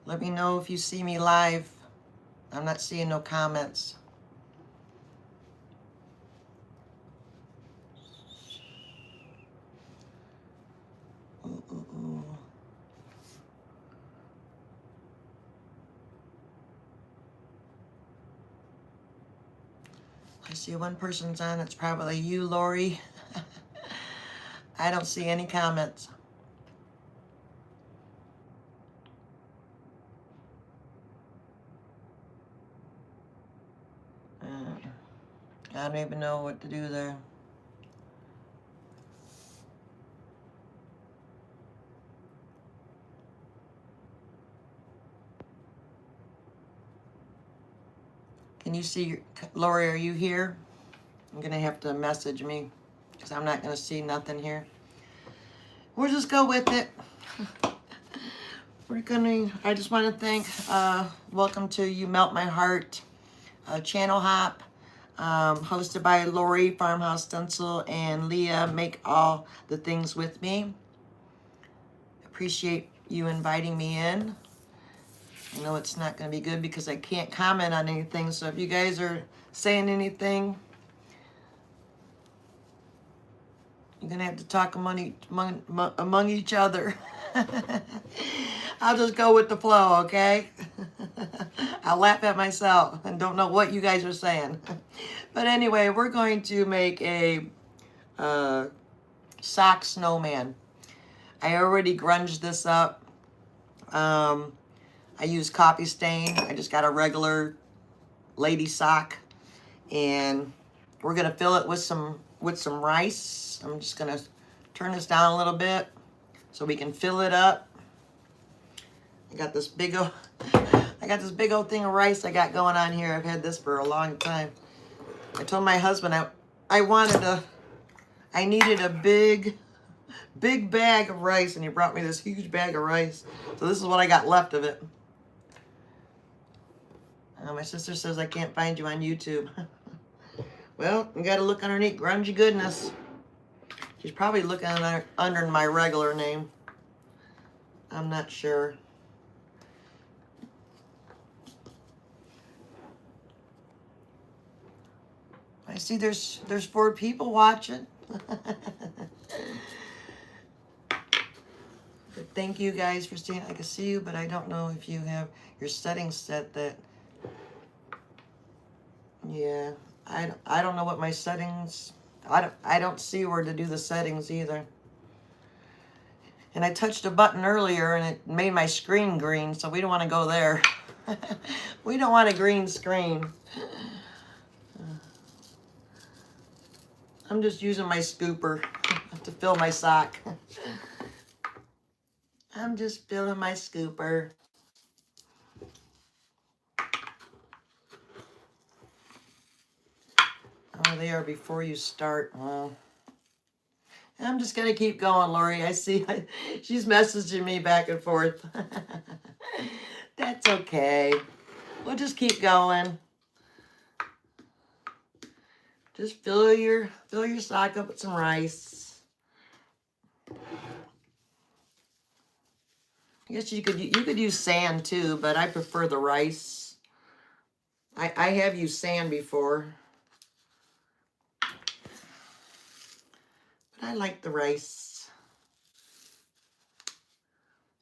Let me know if you see me live. I'm not seeing no comments. Ooh, ooh, ooh. I see one person's on. It's probably you, Lori. I don't see any comments. I don't even know what to do there. Can you see, Lori, are you here? I'm going to have to message me because I'm not going to see nothing here. We'll just go with it. I just want to thank, welcome to You Melt My Heart, Channel Hop, hosted by Lori, Farmhouse Stencil, and Leah, Make All the Things With Me. Appreciate you inviting me in. I know it's not going to be good because I can't comment on anything, so if you guys are saying anything, you're going to have to talk among each other. I'll just go with the flow, okay? I'll laugh at myself and don't know what you guys are saying. But anyway, we're going to make a sock snowman. I already grunged this up. I use coffee stain. I just got a regular lady sock, and we're gonna fill it with some rice. I'm just gonna turn this down a little bit so we can fill it up. I got this big old thing of rice I got going on here. I've had this for a long time. I told my husband I needed a big bag of rice, and he brought me this huge bag of rice. So this is what I got left of it. My sister says I can't find you on YouTube. Well, you gotta look underneath Grungy Goodness. She's probably looking under my regular name. I'm not sure. I see there's 4 people watching. But thank you guys for staying. I can see you, but I don't know if you have your settings set that. Yeah, I don't know what my settings. I don't see where to do the settings either. And I touched a button earlier and it made my screen green, so we don't want to go there. We don't want a green screen. I'm just using my scooper to fill my sock. I'm just filling my scooper. Oh, they are before you start. Well, I'm just going to keep going, Lori. I see she's messaging me back and forth. That's okay. We'll just keep going. Just fill your sock up with some rice. I guess you could use sand too, but I prefer the rice. I have used sand before. But I like the rice.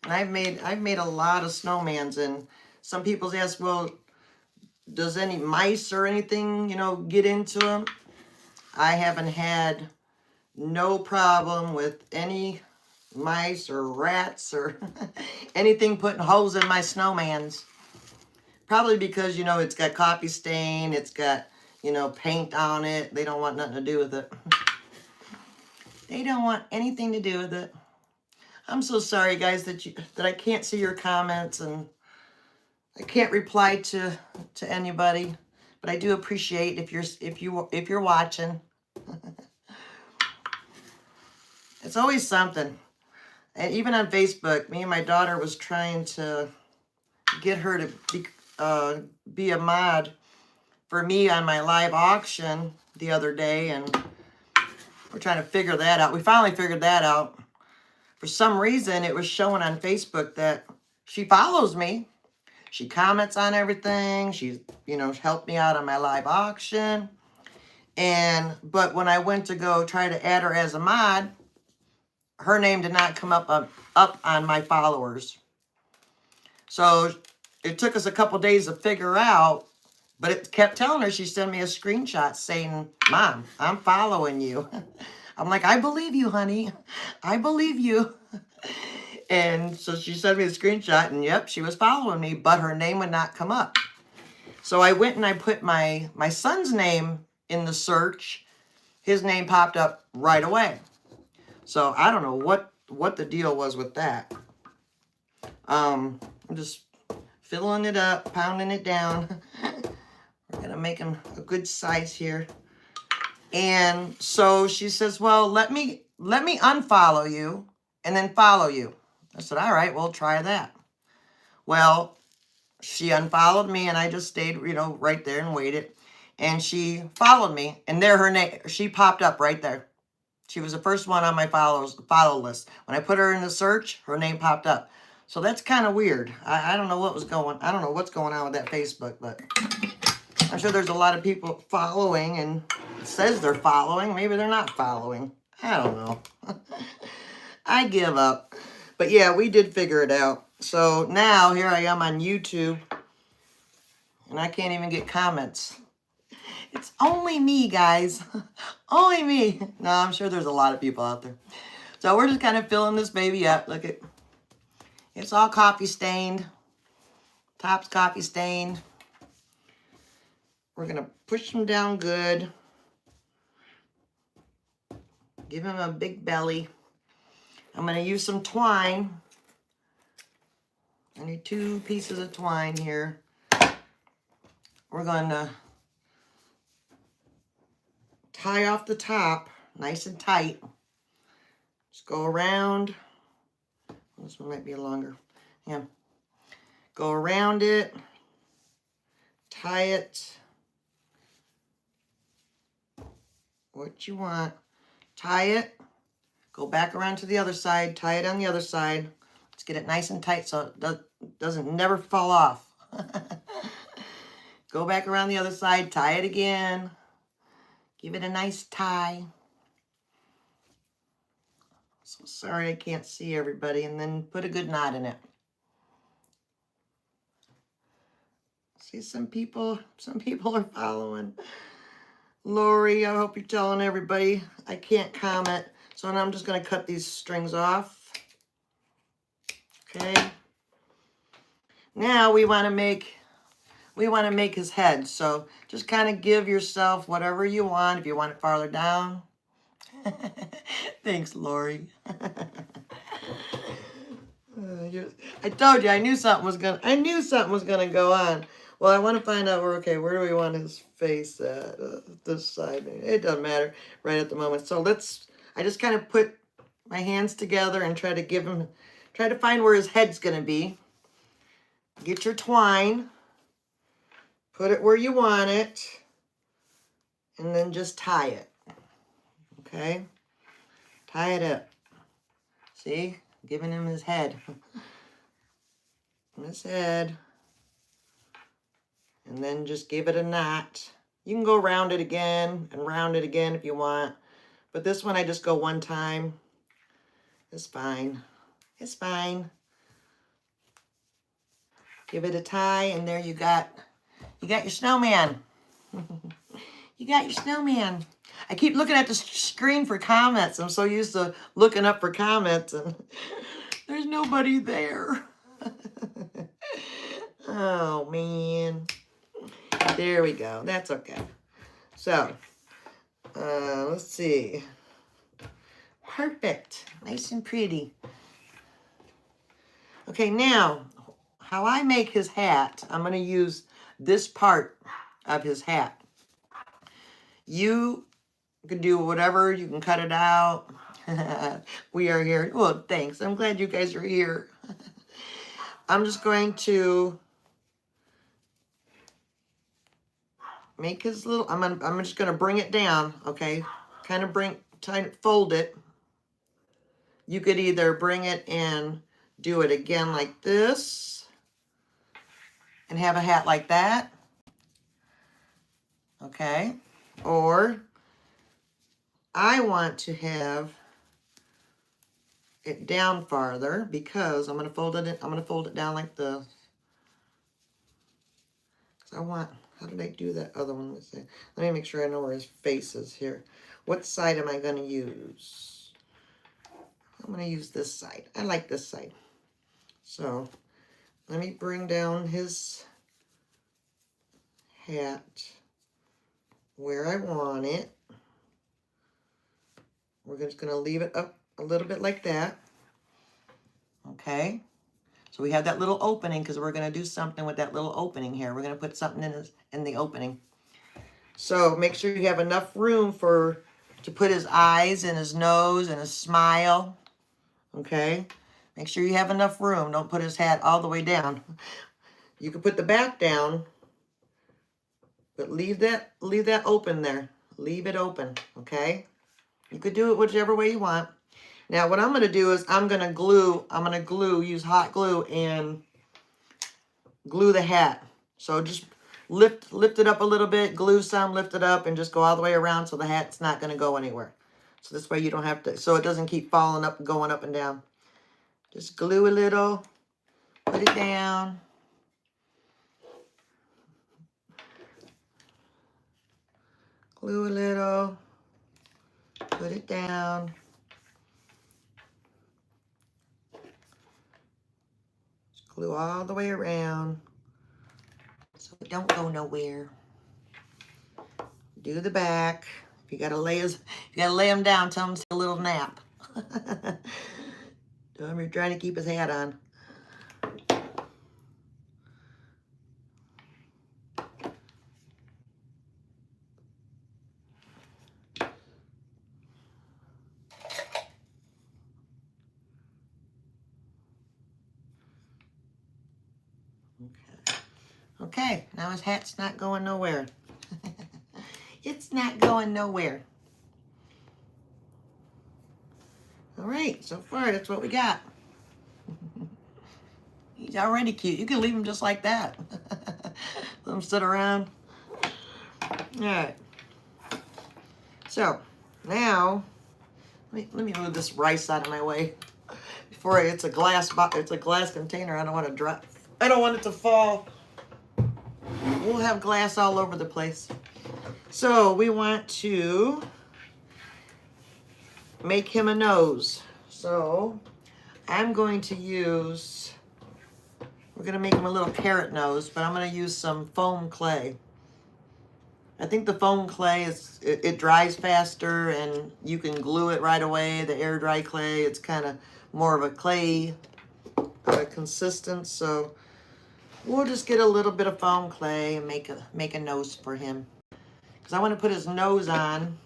And I've made a lot of snowmans, and some people ask, well, does any mice or anything, get into them? I haven't had no problem with any mice or rats or anything putting holes in my snowmans. Probably because, it's got coffee stain, it's got, paint on it. They don't want nothing to do with it. They don't want anything to do with it. I'm so sorry, guys, that I can't see your comments and I can't reply to anybody, but I do appreciate if you're watching. It's always something. And even on Facebook, me and my daughter was trying to get her to be a mod for me on my live auction the other day, and we're trying to figure that out. We finally figured that out. For some reason, it was showing on Facebook that she follows me. She comments on everything. She's, you know, helped me out on my live auction. But when I went to go try to add her as a mod, her name did not come up on my followers. So it took us a couple days to figure out, but it kept telling her, she sent me a screenshot saying, Mom, I'm following you. I'm like, I believe you, honey. I believe you. And so she sent me a screenshot, and yep, she was following me, but her name would not come up. So I went and I put my son's name in the search. His name popped up right away. So I don't know what the deal was with that. I'm just filling it up, pounding it down. We're gonna make them a good size here. And so she says, well, let me unfollow you and then follow you. I said, all right, we'll try that. Well, she unfollowed me and I just stayed, you know, right there and waited. And she followed me, and there her name, she popped up right there. She was the first one on my follow list. When I put her in the search, her name popped up. So that's kind of weird. I don't know I don't know what's going on with that Facebook, but I'm sure there's a lot of people following, and it says they're following. Maybe they're not following. I don't know. I give up. But yeah, we did figure it out. So now here I am on YouTube, and I can't even get comments. It's only me, guys. Only me. No, I'm sure there's a lot of people out there. So we're just kind of filling this baby up. Look at, it's all coffee stained. Top's coffee stained. We're going to push him down good. Give him a big belly. I'm going to use some twine. I need 2 pieces of twine here. We're going to tie off the top nice and tight. Just go around. This one might be longer. Yeah. Go around it. Tie it. What you want. Tie it. Go back around to the other side. Tie it on the other side. Let's get it nice and tight so it doesn't never fall off. Go back around the other side. Tie it again. Give it a nice tie. So sorry I can't see everybody. And then put a good knot in it. See, some people are following. Lori, I hope you're telling everybody. I can't comment. So now I'm just going to cut these strings off. Okay. Now we want to make his head. So just kind of give yourself whatever you want. If you want it farther down. Thanks, Lori. I told you I knew something was gonna go on. Well, I want to find out where do we want his face at? This side. It doesn't matter right at the moment. So I just kind of put my hands together and try to find where his head's gonna be. Get your twine, put it where you want it, and then just tie it. Okay? Tie it up. See? Giving him his head. His head. And then just give it a knot. You can go round it again and round it again if you want. But this one I just go one time. It's fine. It's fine. Give it a tie, and there you got your snowman. You got your snowman. I keep looking at the screen for comments. I'm so used to looking up for comments, and there's nobody there. Oh, man. There we go. That's okay. So, let's see. Perfect. Nice and pretty. Okay, now, how I make his hat, I'm going to use this part of his hat. You can do whatever. You can cut it out. We are here. Well, thanks. I'm glad you guys are here. I'm just going to make his little, I'm just going to bring it down, okay? Kind of fold it. You could either bring it and do it again like this, can have a hat like that. Okay. Or I want to have it down farther because I'm going to fold it in, I'm going to fold it down like this. I want, how did I do that other one? Let me make sure I know where his face is here. What side am I going to use? I'm going to use this side. I like this side. So let me bring down his hat where I want it. We're just going to leave it up a little bit like that. Okay. So we have that little opening because we're going to do something with that little opening here. We're going to put something in the opening. So make sure you have enough room to put his eyes and his nose and his smile. Okay. Make sure you have enough room. Don't put his hat all the way down. You can put the back down, but leave that open there. Leave it open. Okay. You could do it whichever way you want. Now what I'm going to do is I'm going to use hot glue and glue the hat. So just lift it up a little bit, glue some, lift it up, and just go all the way around so the hat's not going to go anywhere. So this way you don't have to, so it doesn't keep falling up, going up and down. Just glue a little, put it down. Glue a little, put it down. Just glue all the way around so it don't go nowhere. Do the back. If you gotta lay him down, tell him to take a little nap. Tell him you're trying to keep his hat on. Okay, now his hat's not going nowhere. It's not going nowhere. All right, so far that's what we got. He's already cute. You can leave him just like that. Let him sit around. All right. So now, let me move this rice out of my way. Before it's a glass container. I don't want to drop. I don't want it to fall. We'll have glass all over the place. So we want to make him a nose. So I'm going to use, we're going to make him a little carrot nose, but I'm going to use some foam clay. I think the foam clay, it dries faster and you can glue it right away. The air dry clay, it's kind of more of a clay consistence. So we'll just get a little bit of foam clay and make a nose for him. Because I want to put his nose on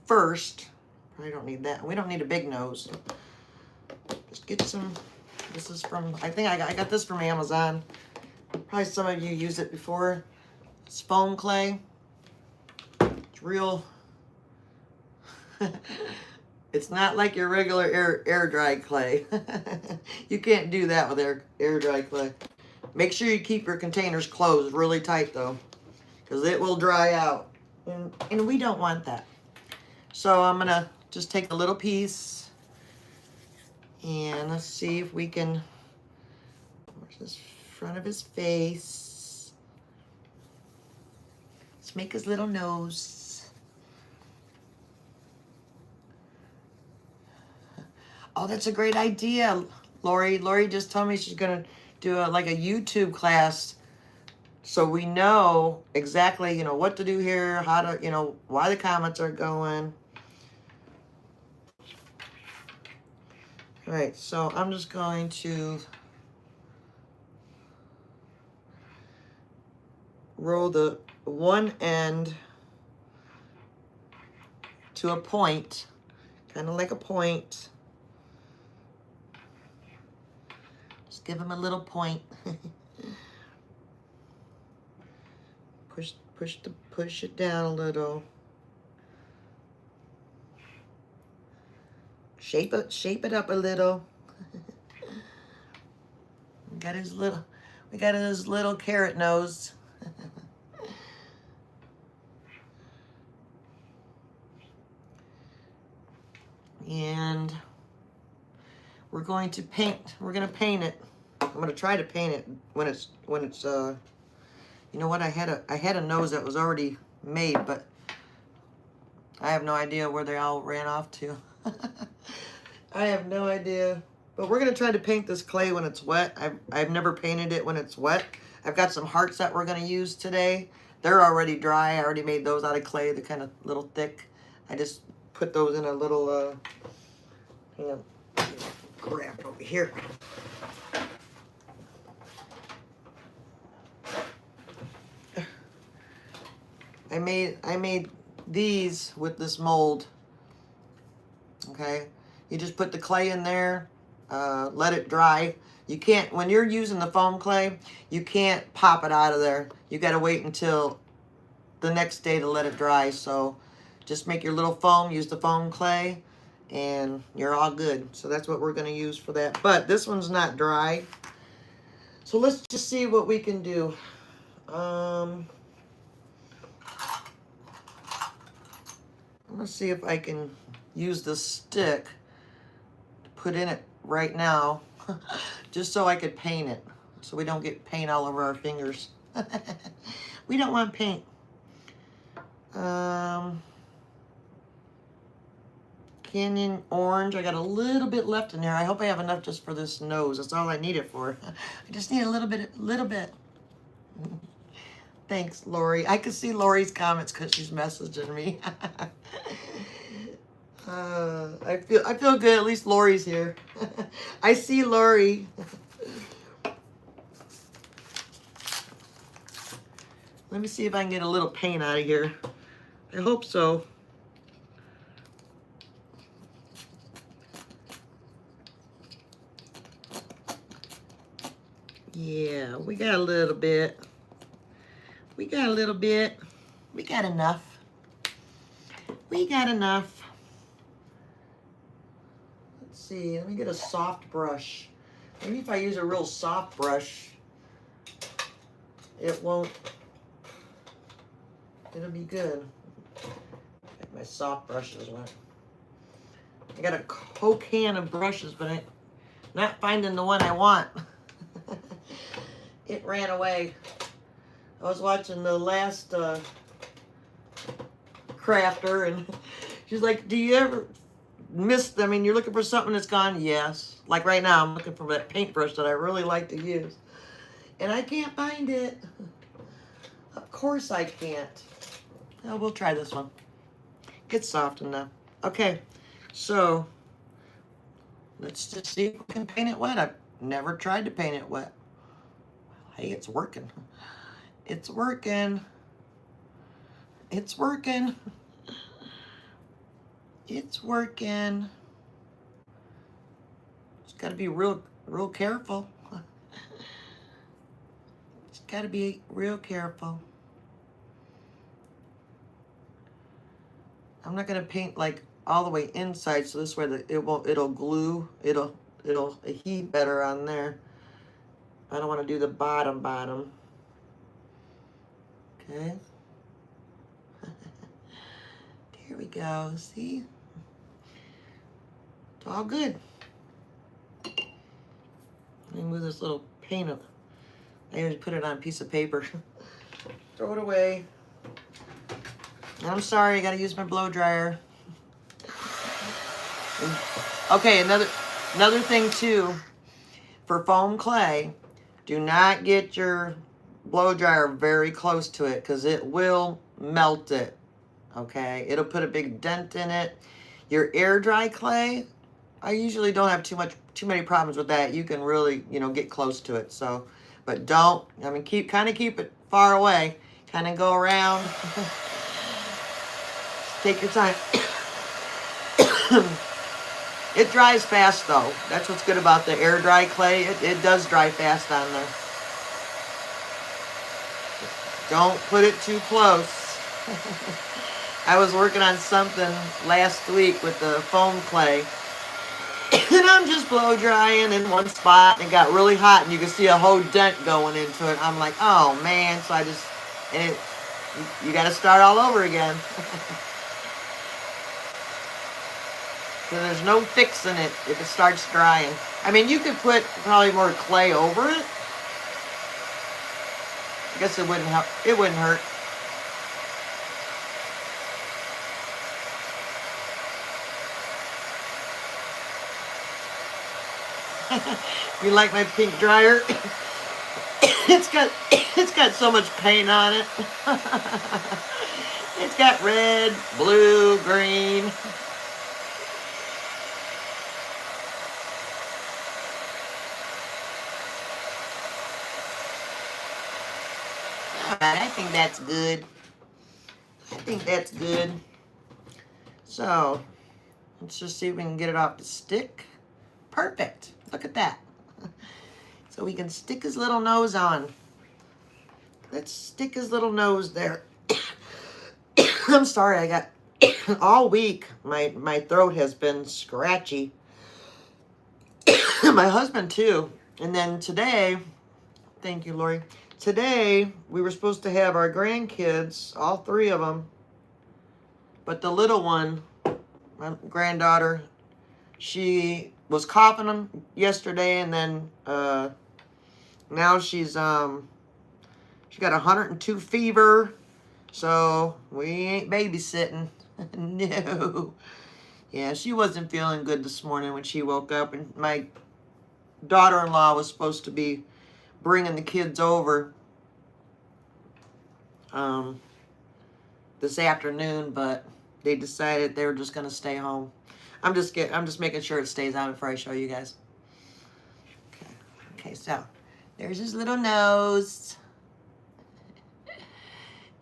first. I don't need that. We don't need a big nose. Just get some, this is from, I think I got this from Amazon. Probably some of you used it before. It's foam clay. It's real. It's not like your regular air dry clay. You can't do that with air dry clay. Make sure you keep your containers closed really tight though, because it will dry out. And we don't want that. So I'm gonna just take a little piece and let's see if we can, where's this front of his face? Let's make his little nose. Oh, that's a great idea, Lori. Lori just told me she's gonna do like a YouTube class so we know exactly, you know, what to do here, how to, you know, why the comments are going. All right, so I'm just going to roll the one end to a point, kind of like a point. Just give him a little point. Push it down a little. Shape it up a little. Got his little. We got his little carrot nose. And we're going to paint it. I'm going to try to paint it when it's you know what, I had a nose that was already made, but I have no idea where they all ran off to. I have no idea. But we're going to try to paint this clay when it's wet. I've never painted it when it's wet. I've got some hearts that we're going to use today. They're already dry. I already made those out of clay. They're kind of little thick. I just put those in a little, hang on, grab it over here. I made these with this mold. Okay, you just put the clay in there, let it dry. You can't, when you're using the foam clay, you can't pop it out of there. You got to wait until the next day to let it dry. So just make your little foam, use the foam clay, and you're all good. So that's what we're going to use for that. But this one's not dry. So let's just see what we can do. I'm going to see if I can use the stick to put in it right now, just so I could paint it, so we don't get paint all over our fingers. We don't want paint. Canyon orange, I got a little bit left in there. I hope I have enough just for this nose. That's all I need it for. I just need a little bit. Thanks, Lori. I can see Lori's comments because she's messaging me. I feel good. At least Lori's here. I see Lori. Let me see if I can get a little paint out of here. I hope so. Yeah, we got a little bit. We got a little bit. We got enough. We got enough. Let's see. Let me get a soft brush. Maybe if I use a real soft brush, it won't. It'll be good. Get my soft brushes went. I got a whole can of brushes, but I'm not finding the one I want. It ran away. I was watching the last crafter, and she's like, do you ever miss them? I mean, you're looking for something that's gone? Yes. Like right now, I'm looking for that paintbrush that I really like to use. And I can't find it. Of course I can't. Oh, we'll try this one. It's soft enough. Okay, so let's just see if we can paint it wet. I've never tried to paint it wet. Hey, it's working. It's working. It's working. It's working. Just got to be real careful. Just got to be real careful. I'm not gonna paint like all the way inside, so this way it'll glue. It'll heat better on there. I don't want to do the bottom. Okay. There we go. See? It's all good. Let me move this little paint up. I usually put it on a piece of paper. Throw it away. I'm sorry, I gotta use my blow dryer. Okay, another thing too, for foam clay, do not get your blow dryer very close to it because it will melt it. Okay, it'll put a big dent in it. Your air dry clay, I usually don't have too many problems with that. You can really, get close to it. So, but don't. I mean, keep it far away. Kind of go around. Take your time. It dries fast though. That's what's good about the air dry clay. It does dry fast on there. Don't put it too close. I was working on something last week with the foam clay. And I'm just blow drying in one spot, and it got really hot, and you can see a whole dent going into it. I'm like, oh man. So I just, and it, you got to start all over again. So there's no fixing it if it starts drying. I mean, you could put probably more clay over it. I guess it wouldn't help. It wouldn't hurt. You like my pink dryer? it's got so much paint on it. It's got red, blue, green. Alright, I think that's good. I think that's good. So, let's just see if we can get it off the stick. Perfect. Look at that. So we can stick his little nose on. Let's stick his little nose there. I'm sorry, I got all week my throat has been scratchy. My husband too. And then today, thank you, Lori. Today we were supposed to have our grandkids, all three of them. But the little one, my granddaughter, she was coughing them yesterday, and then now she's she got 102 fever, so we ain't babysitting. No. Yeah, she wasn't feeling good this morning when she woke up, and my daughter-in-law was supposed to be bringing the kids over this afternoon, but they decided they were just going to stay home. I'm just making sure it stays on before I show you guys. Okay, so there's his little nose.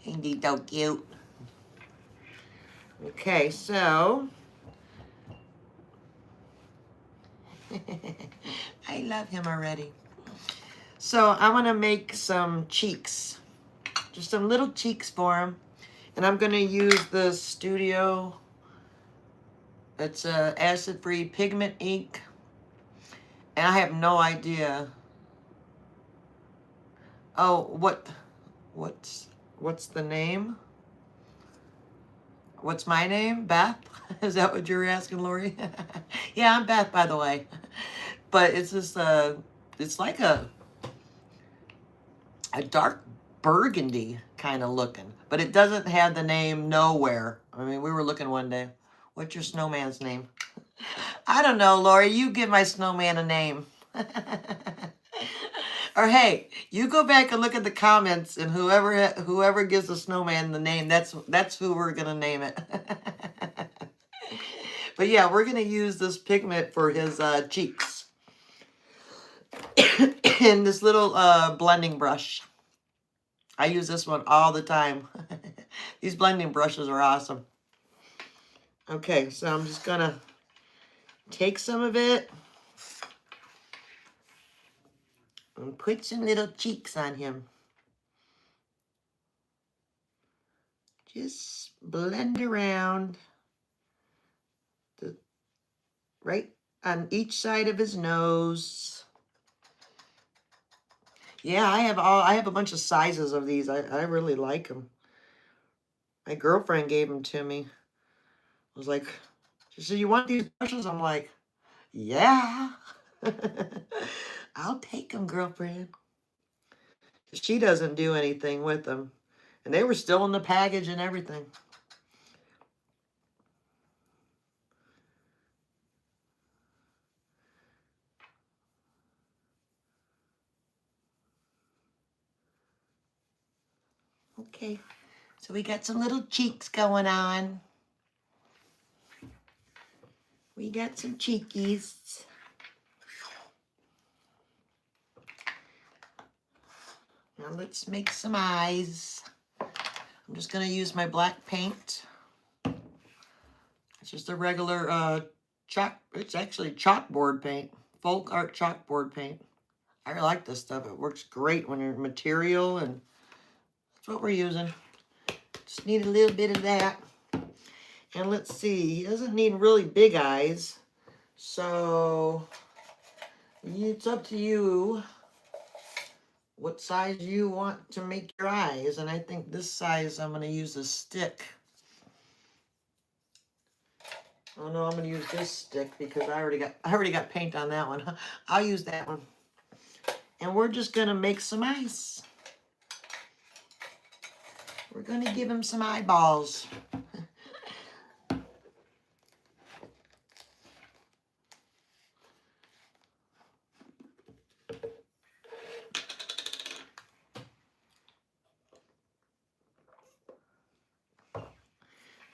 Ain't he so cute? Okay, so I love him already. So I'm gonna make some cheeks, just some little cheeks for him, and I'm gonna use the Studio. It's a acid-free pigment ink, and I have no idea. Oh, what's the name? What's my name? Beth? Is that what you were asking, Lori? Yeah, I'm Beth, by the way. But it's just it's like a dark burgundy kind of looking, but it doesn't have the name nowhere. I mean, we were looking one day. What's your snowman's name? I don't know, Lori. You give my snowman a name. Or hey, you go back and look at the comments, and whoever gives the snowman the name, that's who we're gonna name it. But yeah, we're gonna use this pigment for his cheeks. And this little blending brush. I use this one all the time. These blending brushes are awesome. Okay, so I'm just gonna take some of it and put some little cheeks on him. Just blend around right on each side of his nose. Yeah, I have a bunch of sizes of these. I really like them. My girlfriend gave them to me. I was like, she said, "You want these brushes?" I'm like, "Yeah." I'll take them, girlfriend. She doesn't do anything with them. And they were still in the package and everything. Okay, so we got some little cheeks going on. We got some cheekies. Now let's make some eyes. I'm just going to use my black paint. It's just a regular it's actually chalkboard paint. Folk art chalkboard paint. I really like this stuff. It works great when you're material, and that's what we're using. Just need a little bit of that. And let's see, he doesn't need really big eyes. So it's up to you what size you want to make your eyes. And I think this size, I'm going to use a stick. Oh no, I'm going to use this stick because I already got paint on that one. I'll use that one. And we're just going to make some eyes. We're going to give him some eyeballs.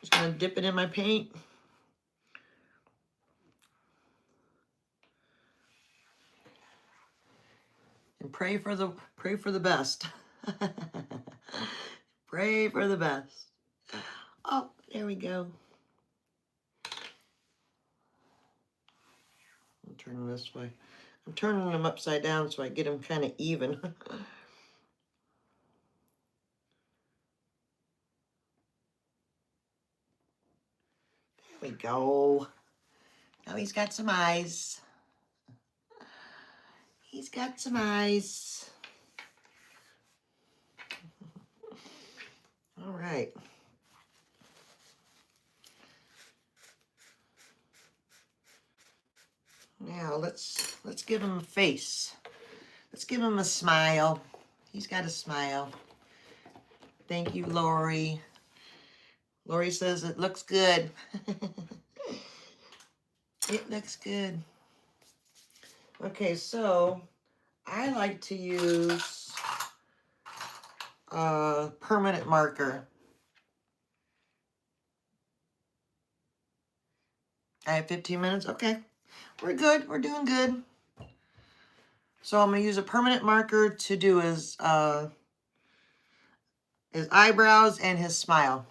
Just going to dip it in my paint. And pray for the best. Pray for the best. Oh, there we go. I'm turning this way. I'm turning them upside down so I get them kind of even. There we go. Now he's got some eyes. He's got some eyes. All right. Now let's give him a face. Let's give him a smile. He's got a smile. Thank you, Lori. Lori says it looks good. It looks good. Okay, so I like to use a permanent marker. I have 15 minutes. Okay, we're good. We're doing good. So I'm going to use a permanent marker to do his eyebrows and his smile.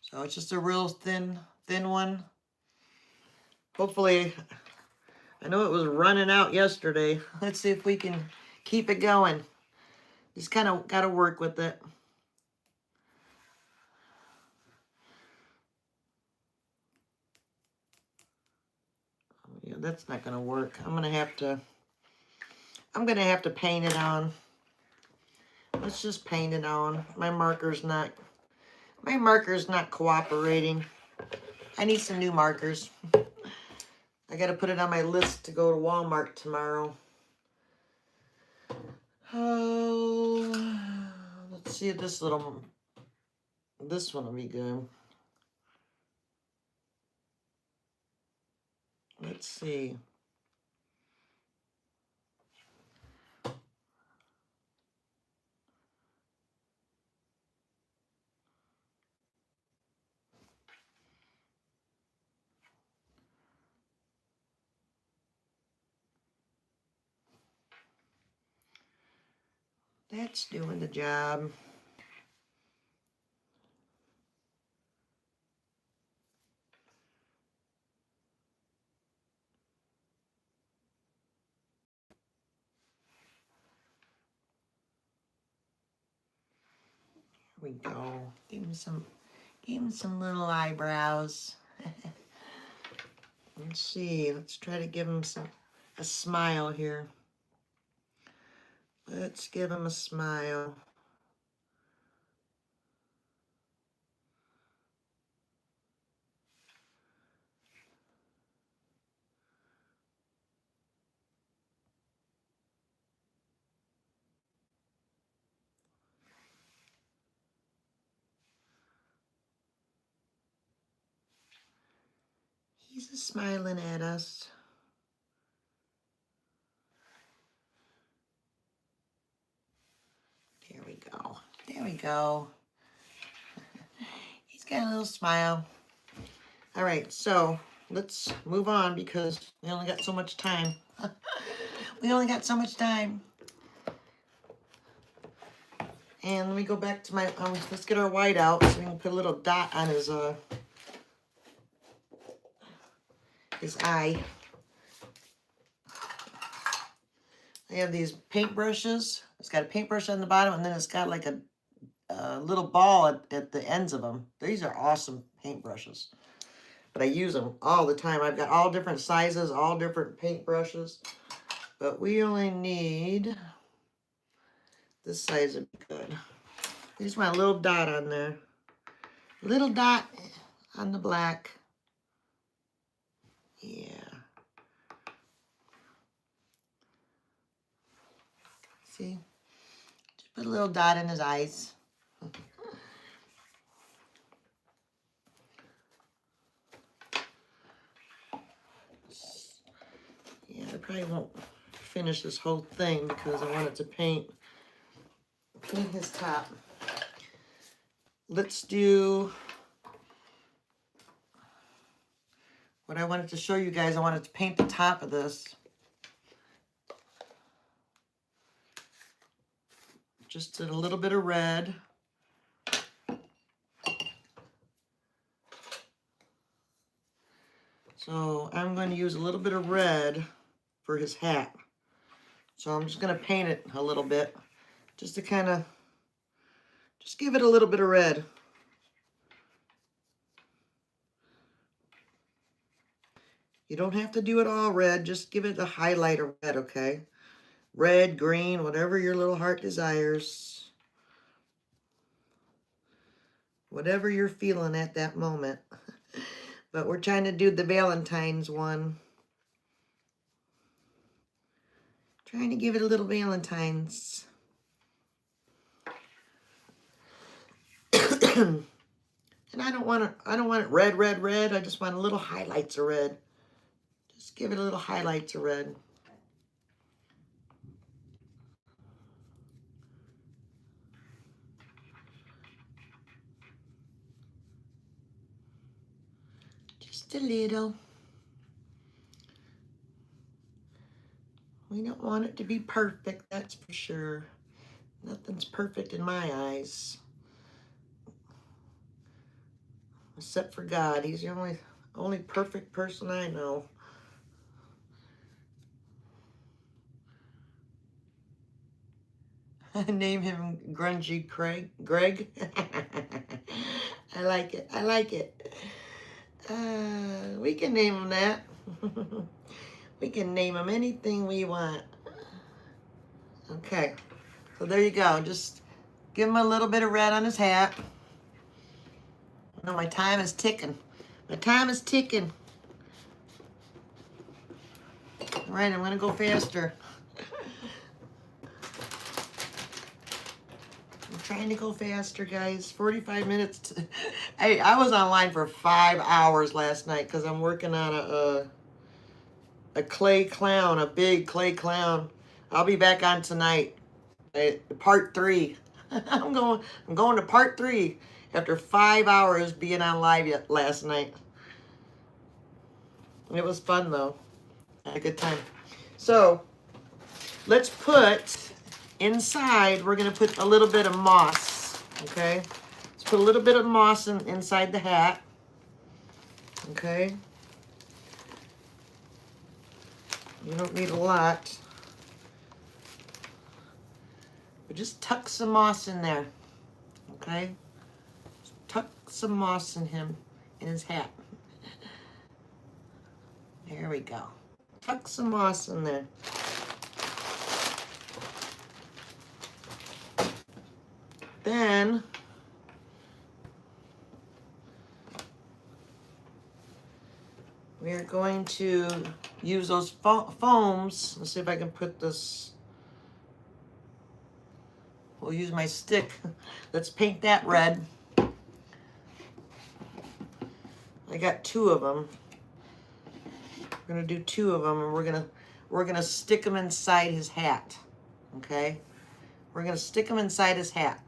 So it's just a real thin one. Hopefully, I know it was running out yesterday. Let's see if we can keep it going. Just kind of got to work with it. Yeah, that's not going to work. I'm going to have to paint it on. Let's just paint it on. My marker's not cooperating. I need some new markers. I got to put it on my list to go to Walmart tomorrow. Oh, let's see if this one will be good. Let's see. That's doing the job. Here we go. Give him some little eyebrows. Let's see. Let's try to give him a smile here. Let's give him a smile. He's smiling at us. There we go. There we go. He's got a little smile. All right, so let's move on because we only got so much time. We only got so much time. And let me go back to my, let's get our white out so we can put a little dot on his eye. I have these paintbrushes. It's got a paintbrush on the bottom, and then it's got like a little ball at the ends of them. These are awesome paintbrushes. but I use them all the time. I've got all different sizes, all different paint brushes, but we only need this size would be good. I just want a little dot on there. Little dot on the black. Yeah. See? Just put a little dot in his eyes. Yeah, I probably won't finish this whole thing because I want it to paint his top. Let's do what I wanted to show you guys. I wanted to paint the top of this. Just a little bit of red. So I'm going to use a little bit of red for his hat. So I'm just going to paint it a little bit just to kind of, just give it a little bit of red. You don't have to do it all red, just give it a highlight of red, okay? Red, green, whatever your little heart desires. Whatever you're feeling at that moment. But we're trying to do the Valentine's one. Trying to give it a little Valentine's. And I don't want it red, red, red. I just want a little highlights of red. Just give it a little highlights of red. Just a little. We don't want it to be perfect, that's for sure. Nothing's perfect in my eyes. Except for God. He's the only perfect person I know. Name him Grungy Greg. I like it. I like it. We can name him that. We can name him anything we want. Okay. So there you go. Just give him a little bit of red on his hat. No, my time is ticking. My time is ticking. All right, I'm going to go faster. I'm trying to go faster, guys. 45 minutes. I was online for 5 hours last night because I'm working on a clay clown, a big clay clown. I'll be back on tonight, part 3. I'm going to part 3 after 5 hours being on live last night. It was fun though. I had a good time. So let's put inside. We're gonna put a little bit of moss. Okay. Let's put a little bit of moss inside the hat. Okay. You don't need a lot. But just tuck some moss in there. Okay? Just tuck some moss in his hat. There we go. Tuck some moss in there. Then we're going to use those foams. Let's see if I can put this. We'll use my stick. Let's paint that red. I got 2 of them. We're gonna do 2 of them, and we're gonna stick them inside his hat. Okay, we're gonna stick them inside his hat.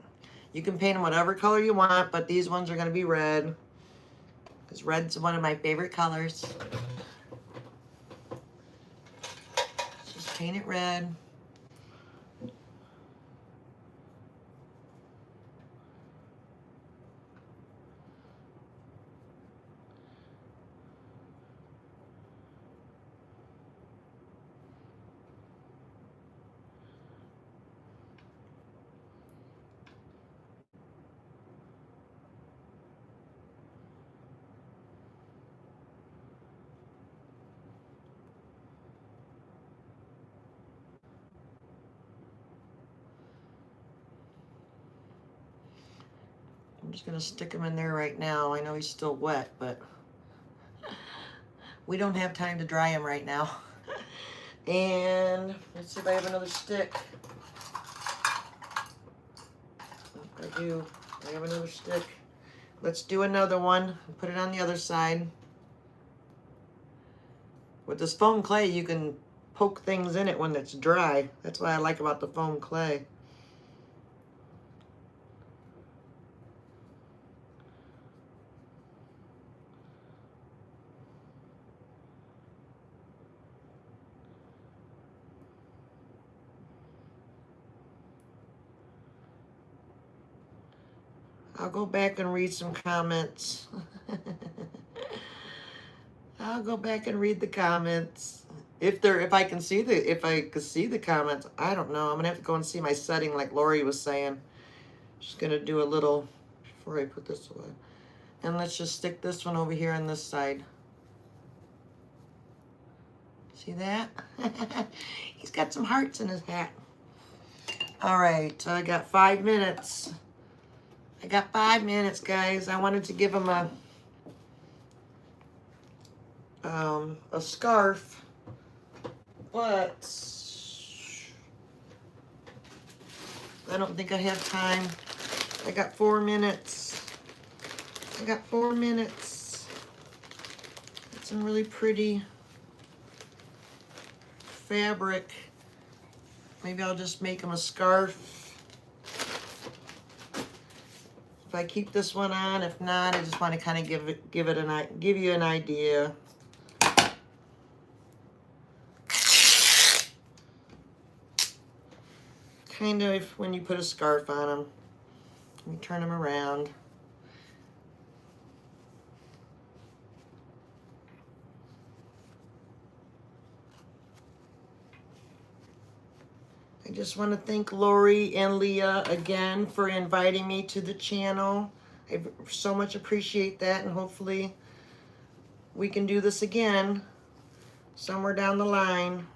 You can paint them whatever color you want, but these ones are gonna be red, because red's one of my favorite colors. Just paint it red. just gonna stick him in there right now. I know he's still wet, but we don't have time to dry him right now. And let's see if I have another stick. I do. I have another stick. Let's do another one. Put it on the other side. With this foam clay, you can poke things in it when it's dry. That's what I like about the foam clay. I'll go back and read some comments. I'll go back and read the comments. If I can see the comments, I don't know. I'm gonna have to go and see my setting like Lori was saying. Just gonna do a little before I put this away. And let's just stick this one over here on this side. See that? He's got some hearts in his hat. All right, so I got 5 minutes. I got 5 minutes, guys. I wanted to give him a scarf, but I don't think I have time. I got 4 minutes. I got 4 minutes. Got some really pretty fabric. Maybe I'll just make him a scarf. If I keep this one on, if not, I just want to kind of give you an idea. Kind of when you put a scarf on them. Let me turn them around. I just want to thank Lori and Leah again for inviting me to the channel. I so much appreciate that, and hopefully we can do this again somewhere down the line.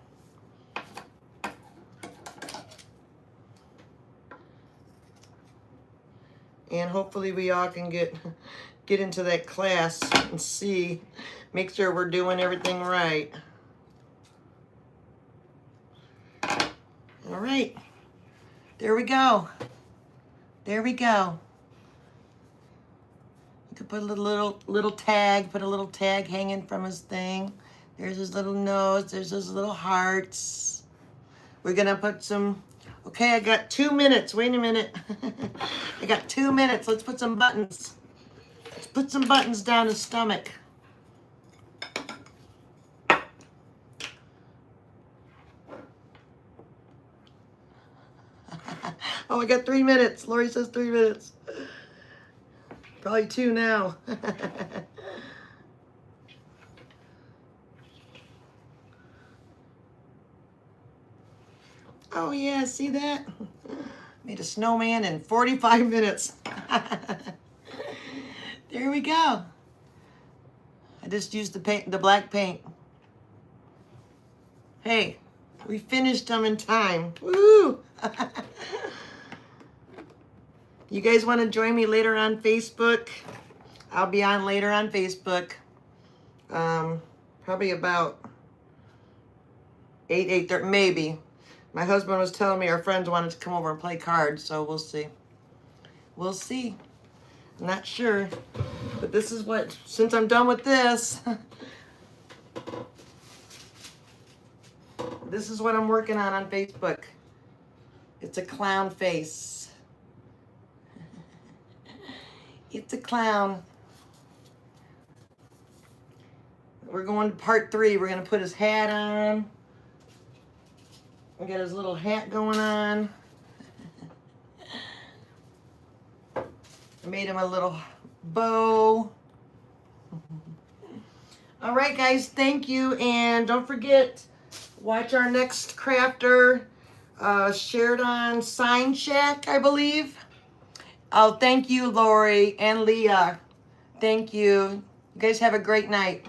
And hopefully we all can get into that class and see, make sure we're doing everything right. All right, there we go. There we go. You could put a little tag, put a little tag hanging from his thing. There's his little nose, there's his little hearts. We're gonna put some, okay, I got 2 minutes, wait a minute. I got 2 minutes, let's put some buttons. Let's put some buttons down his stomach. Oh, I got 3 minutes. Lori says 3 minutes. Probably 2 now. Oh yeah, see that? Made a snowman in 45 minutes. There we go. I just used the black paint. Hey, we finished them in time. Woo! You guys want to join me later on Facebook? I'll be on later on Facebook. Probably about 8:30, maybe. My husband was telling me our friends wanted to come over and play cards, so we'll see. We'll see. I'm not sure. But this is what, since I'm done with this, this is what I'm working on Facebook. It's a clown face. It's a clown. We're going to part 3. We're going to put his hat on. We got his little hat going on. I made him a little bow. All right, guys, thank you. And don't forget, watch our next crafter, shared on Sign Shack, I believe. Oh, thank you, Lori and Leah. Thank you. You guys have a great night.